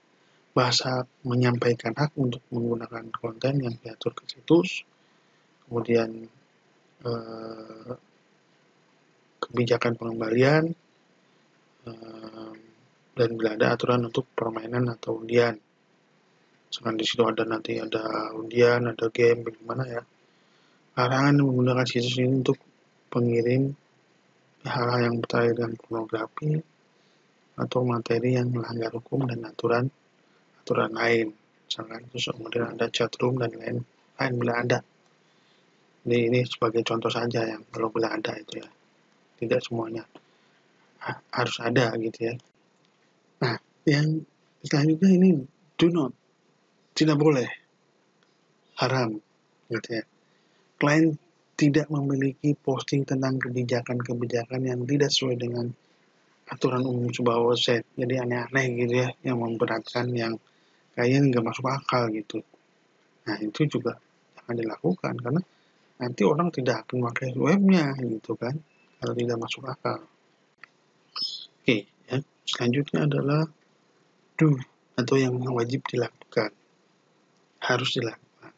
bahasa menyampaikan hak untuk menggunakan konten yang diatur ke situs kemudian kebijakan pengembalian dan bila ada aturan untuk permainan atau undian misalkan di situ ada undian ada game bagaimana ya larangan menggunakan situs ini untuk pengirim hal-hal yang berkaitan dengan pornografi atau materi yang melanggar hukum dan aturan lain misalkan terus kemudian ada chatroom dan lain bila ada ini sebagai contoh saja yang kalau bila ada itu ya tidak semuanya harus ada gitu ya nah yang selanjutnya ini do not tidak boleh haram gitu ya klien tidak memiliki posting tentang kebijakan-kebijakan yang tidak sesuai dengan aturan umum sebuah website jadi aneh-aneh gitu ya yang memberatkan yang kayaknya nggak masuk akal gitu nah itu juga jangan dilakukan karena nanti orang tidak akan pakai webnya gitu kan kalau tidak masuk akal oke ya selanjutnya adalah do atau yang wajib dilakukan harus dilakukan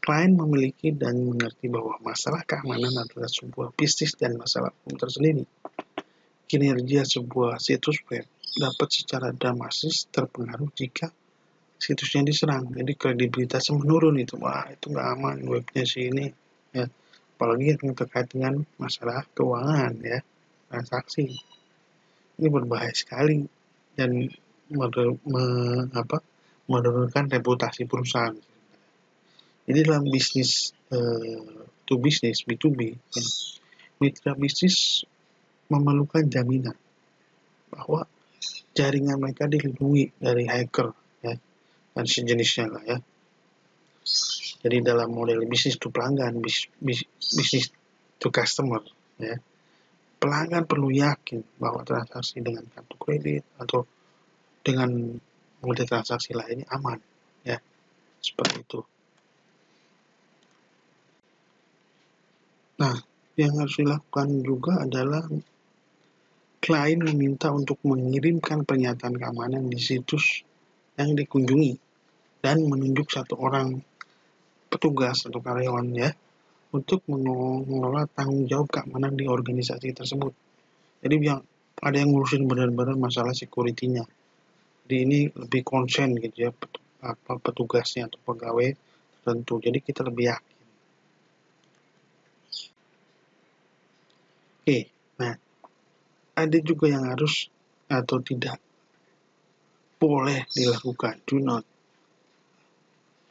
klien memiliki dan mengerti bahwa masalah keamanan adalah sebuah bisnis dan masalah hukum tersendiri kinerja sebuah situs web dapat secara dramatis terpengaruh jika situsnya diserang jadi kredibilitasnya menurun itu wah itu nggak aman webnya sih ini ya apalagi yang terkait dengan masalah keuangan ya transaksi ini berbahaya sekali dan menurunkan reputasi perusahaan jadi dalam bisnis to business B2B ya, mitra bisnis memerlukan jaminan bahwa jaringan mereka dilindungi dari hacker ya dan sejenisnya lah ya jadi dalam model bisnis to pelanggan bisnis to customer ya pelanggan perlu yakin bahwa transaksi dengan kartu kredit atau dengan mode transaksi lainnya aman ya seperti itu nah yang harus dilakukan juga adalah klien meminta untuk mengirimkan pernyataan keamanan di situs yang dikunjungi dan menunjuk satu orang petugas atau karyawan ya untuk mengelola tanggung jawab keamanan di organisasi tersebut. Jadi yang ada yang ngurusin benar-benar masalah security-nya. Jadi ini lebih konsen gitu ya, petugasnya atau pegawai tertentu. Jadi kita lebih yakin. Oke, nah ada juga yang harus atau tidak boleh dilakukan, do not,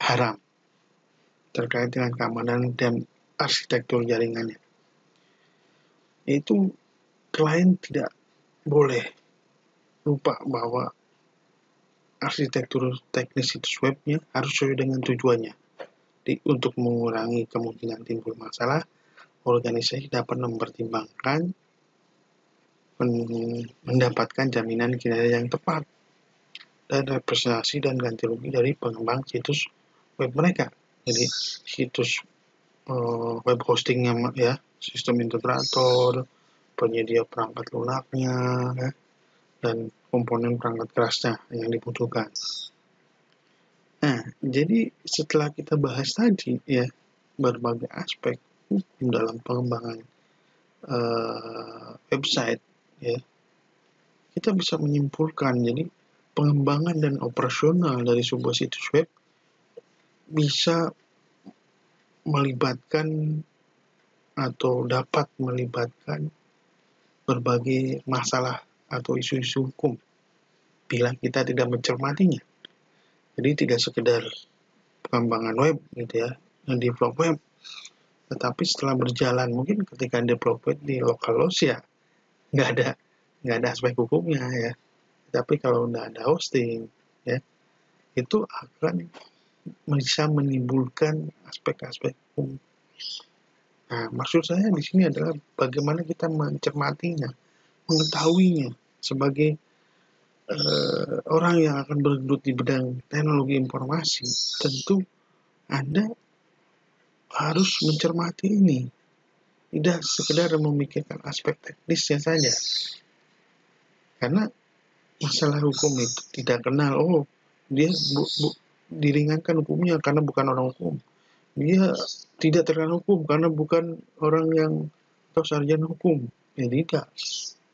haram, terkait dengan keamanan dan arsitektur jaringannya. Yaitu klien tidak boleh lupa bahwa arsitektur teknis situs webnya harus sesuai dengan tujuannya. Jadi, untuk mengurangi kemungkinan timbul masalah, organisasi dapat mempertimbangkan mendapatkan jaminan kinerja yang tepat dan representasi dan ganti rugi dari pengembang situs web mereka. Jadi situs web hostingnya ya, sistem integrator, penyedia perangkat lunaknya, ya, dan komponen perangkat kerasnya yang dibutuhkan. Nah, jadi setelah kita bahas tadi ya berbagai aspek hukum dalam pengembangan website, ya, kita bisa menyimpulkan jadi pengembangan dan operasional dari sebuah situs web bisa melibatkan atau dapat melibatkan berbagai masalah atau isu-isu hukum bila kita tidak mencermatinya. Jadi tidak sekedar pengembangan web gitu ya, develop web, tetapi setelah berjalan mungkin ketika develop web di localhost ya nggak ada aspek hukumnya ya. Tapi kalau udah ada hosting ya, itu akan bisa menimbulkan aspek-aspek hukum. Nah, maksud saya di sini adalah bagaimana kita mencermatinya, mengetahuinya sebagai orang yang akan bergelut di bidang teknologi informasi. Tentu Anda harus mencermati ini, tidak sekedar memikirkan aspek teknisnya saja. Karena masalah hukum itu tidak kenal, dia diringankan hukumnya karena bukan orang hukum. Dia tidak terkena hukum karena bukan orang yang atau sarjana hukum. Ya tidak.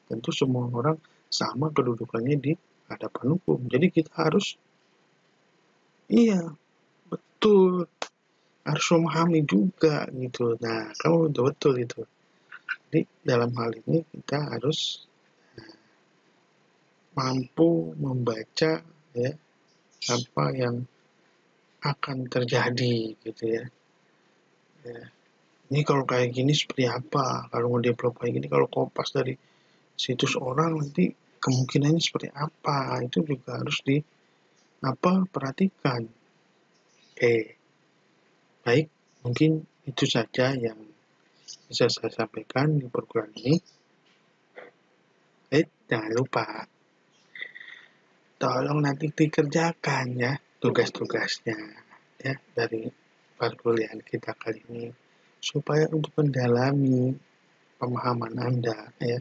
Tentu semua orang sama kedudukannya di hadapan hukum. Jadi kita harus, iya, betul, harus memahami juga gitu. Nah, kamu betul itu. Jadi dalam hal ini kita harus mampu membaca ya apa yang akan terjadi gitu ya. Ini kalau kayak gini seperti apa? Kalau nge-develop kayak gini, kalau kopas dari situs orang nanti kemungkinannya seperti apa? Itu juga harus perhatikan. Oke, baik, mungkin itu saja yang bisa saya sampaikan di program ini. Jangan lupa tolong nanti dikerjakan ya tugas-tugasnya ya dari perkuliahan kita kali ini supaya untuk mendalami pemahaman Anda ya,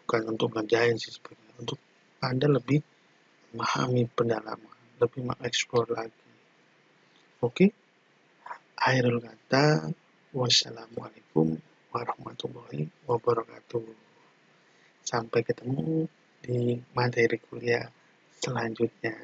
bukan untuk ngerjain sih sebenarnya, untuk Anda lebih memahami pendalaman, lebih mengeksplor lagi. Oke, akhirul kata, wassalamualaikum warahmatullahi wabarakatuh. Sampai ketemu di materi kuliah selanjutnya.